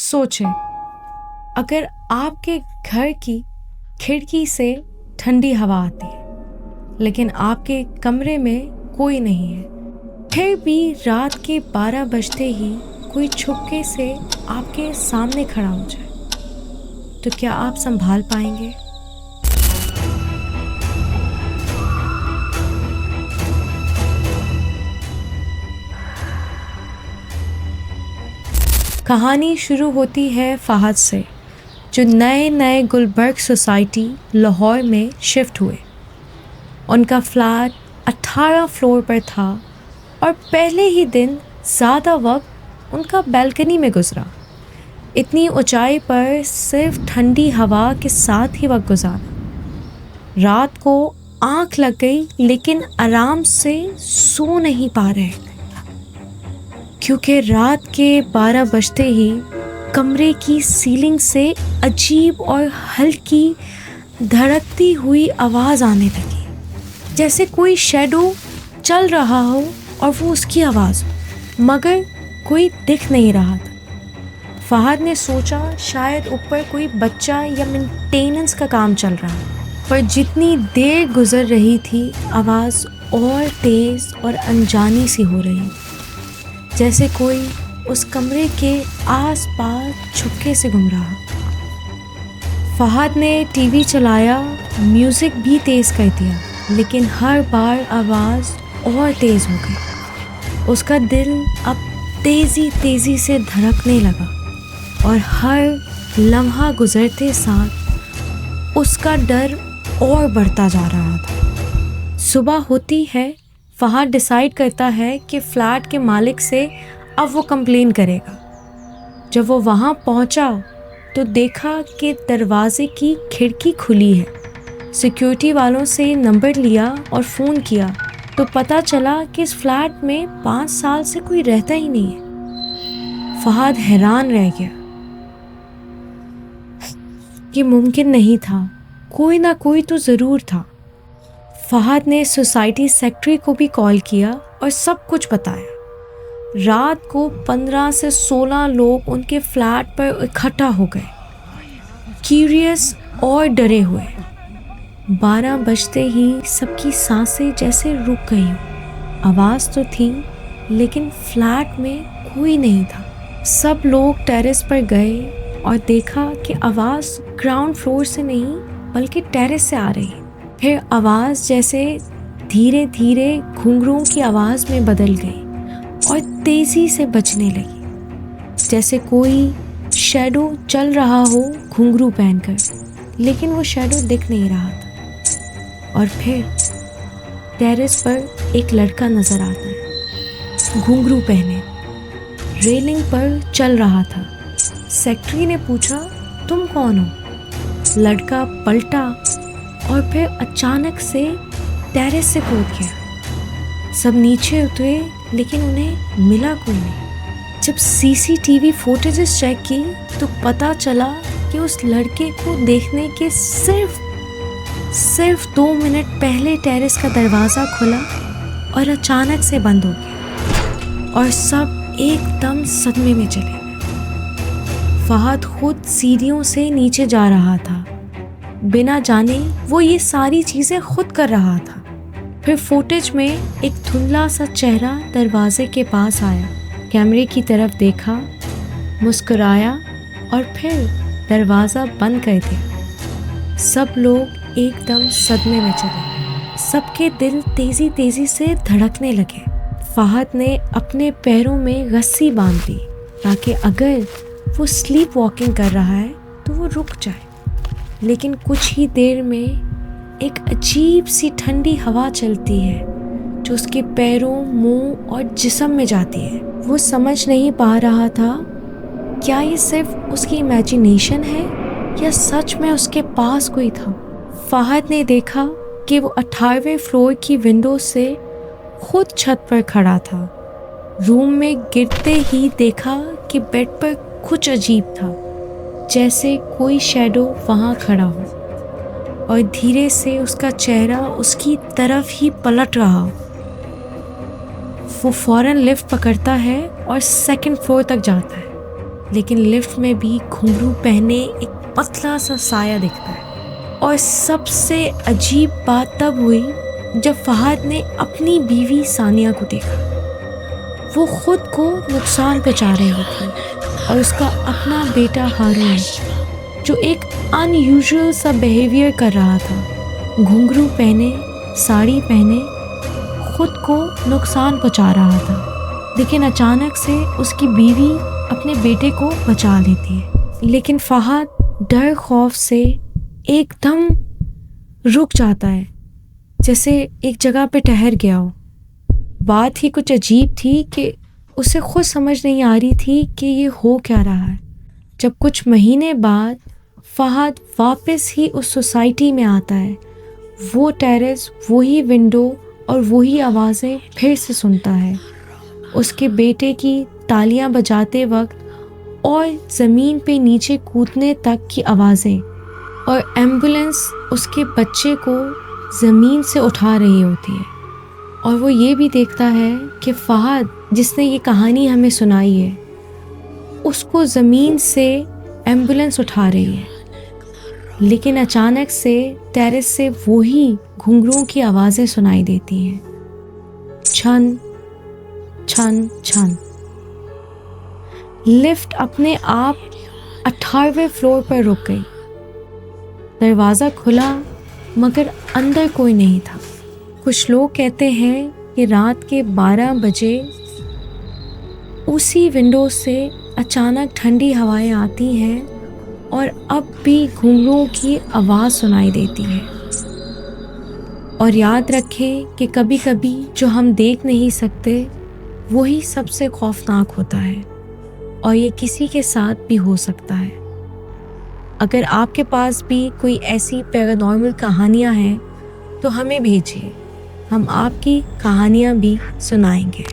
सोचें, अगर आपके घर की खिड़की से ठंडी हवा आती है लेकिन आपके कमरे में कोई नहीं है, फिर भी रात के 12 बजते ही कोई छुपके से आपके सामने खड़ा हो जाए, तो क्या आप संभाल पाएंगे? कहानी शुरू होती है फहद से, जो नए नए गुलबर्ग सोसाइटी लाहौर में शिफ्ट हुए। उनका फ्लैट 18 फ्लोर पर था और पहले ही दिन ज़्यादा वक्त उनका बालकनी में गुजरा। इतनी ऊंचाई पर सिर्फ ठंडी हवा के साथ ही वक्त गुजारा। रात को आंख लग गई लेकिन आराम से सो नहीं पा रहे, क्योंकि रात के 12 बजते ही कमरे की सीलिंग से अजीब और हल्की धड़कती हुई आवाज़ आने लगी, जैसे कोई शैडो चल रहा हो और वो उसकी आवाज़ हो, मगर कोई दिख नहीं रहा था। फहद ने सोचा शायद ऊपर कोई बच्चा या मेंटेनेंस का काम चल रहा है, पर जितनी देर गुजर रही थी आवाज़ और तेज़ और अनजानी सी हो रही, जैसे कोई उस कमरे के आसपास छुपके से घूम रहा। फहद ने टीवी चलाया, म्यूज़िक भी तेज़ कर दिया, लेकिन हर बार आवाज़ और तेज़ हो गई। उसका दिल अब तेज़ी से धड़कने लगा और हर लम्हा गुजरते साथ उसका डर और बढ़ता जा रहा था। सुबह होती है, फहद डिसाइड करता है कि फ़्लैट के मालिक से अब वो कंप्लेन करेगा। जब वो वहाँ पहुँचा तो देखा कि दरवाजे की खिड़की खुली है। सिक्योरिटी वालों से नंबर लिया और फ़ोन किया तो पता चला कि इस फ्लैट में 5 साल से कोई रहता ही नहीं है। फहद हैरान रह गया। ये मुमकिन नहीं था, कोई ना कोई तो ज़रूर था। फहद ने सोसाइटी सेक्रेटरी को भी कॉल किया और सब कुछ बताया। रात को 15 से 16 लोग उनके फ्लैट पर इकट्ठा हो गए, क्यूरियस और डरे हुए। 12 बजते ही सबकी सांसें जैसे रुक गई हों। आवाज़ तो थी लेकिन फ्लैट में कोई नहीं था। सब लोग टेरेस पर गए और देखा कि आवाज़ ग्राउंड फ्लोर से नहीं बल्कि टेरेस से आ रही। फिर आवाज़ जैसे धीरे धीरे घुंघरूओं की आवाज़ में बदल गई और तेज़ी से बजने लगी, जैसे कोई शैडो चल रहा हो घुंघरू पहनकर, लेकिन वो शैडो दिख नहीं रहा था। और फिर टेरेस पर एक लड़का नज़र आता है, घुंघरू पहने, रेलिंग पर चल रहा था। सेक्रेटरी ने पूछा, तुम कौन हो? लड़का पलटा और फिर अचानक से टेरेस से कूद गया। सब नीचे उतरे लेकिन उन्हें मिला कोई नहीं। जब सीसीटीवी फुटेजेस चेक की तो पता चला कि उस लड़के को देखने के सिर्फ 2 मिनट पहले टेरेस का दरवाज़ा खुला और अचानक से बंद हो गया और सब एकदम सदमे में चले गए। फहद खुद सीढ़ियों से नीचे जा रहा था, बिना जाने वो ये सारी चीज़ें खुद कर रहा था। फिर फुटेज में एक धुंधला सा चेहरा दरवाजे के पास आया, कैमरे की तरफ देखा, मुस्कुराया और फिर दरवाज़ा बंद कर दिया। सब लोग एकदम सदमे में चले गए। सबके दिल तेज़ी से धड़कने लगे। फहद ने अपने पैरों में रस्सी बांध दी ताकि अगर वो स्लीप वॉकिंग कर रहा है तो वो रुक जाए। लेकिन कुछ ही देर में एक अजीब सी ठंडी हवा चलती है जो उसके पैरों, मुंह और जिस्म में जाती है। वो समझ नहीं पा रहा था क्या ये सिर्फ उसकी इमेजिनेशन है या सच में उसके पास कोई था। फहद ने देखा कि वो 18वें फ्लोर की विंडो से खुद छत पर खड़ा था। रूम में गिरते ही देखा कि बेड पर कुछ अजीब था, जैसे कोई शैडो वहाँ खड़ा हो और धीरे से उसका चेहरा उसकी तरफ ही पलट रहा हो। वो फौरन लिफ्ट पकड़ता है और 2nd फ्लोर तक जाता है। लेकिन लिफ्ट में भी घुंघरू पहने एक पतला सा साया दिखता है। और सबसे अजीब बात तब हुई जब फहद ने अपनी बीवी सानिया को देखा। वो खुद को नुकसान पहुंचा रही थी और उसका अपना बेटा हारून जो एक अनयूजुअल सा बिहेवियर कर रहा था, घुंघरू पहने, साड़ी पहने, खुद को नुकसान पहुंचा रहा था। लेकिन अचानक से उसकी बीवी अपने बेटे को बचा लेती है। लेकिन फहद डर खौफ से एकदम रुक जाता है, जैसे एक जगह पे ठहर गया हो। बात ही कुछ अजीब थी कि उसे खुद समझ नहीं आ रही थी कि ये हो क्या रहा है। जब कुछ महीने बाद फहद वापस ही उस सोसाइटी में आता है, वो टेरेस, वही विंडो और वही आवाज़ें फिर से सुनता है। उसके बेटे की तालियां बजाते वक्त और ज़मीन पे नीचे कूदने तक की आवाज़ें, और एम्बुलेंस उसके बच्चे को ज़मीन से उठा रही होती है। और वो ये भी देखता है कि फहद जिसने ये कहानी हमें सुनाई है, उसको ज़मीन से एम्बुलेंस उठा रही है। लेकिन अचानक से टेरेस से वही घुंघरुओं की आवाज़ें सुनाई देती हैं, छन छन छन। लिफ्ट अपने आप 18वें फ्लोर पर रुक गई। दरवाज़ा खुला मगर अंदर कोई नहीं था। कुछ लोग कहते हैं कि रात के 12 बजे उसी विंडो से अचानक ठंडी हवाएं आती हैं और अब भी घुंघरुओं की आवाज़ सुनाई देती है। और याद रखें कि कभी कभी जो हम देख नहीं सकते वही सबसे खौफनाक होता है, और ये किसी के साथ भी हो सकता है। अगर आपके पास भी कोई ऐसी पैरानॉर्मल कहानियाँ हैं तो हमें भेजिए, हम आपकी कहानियाँ भी सुनाएंगे।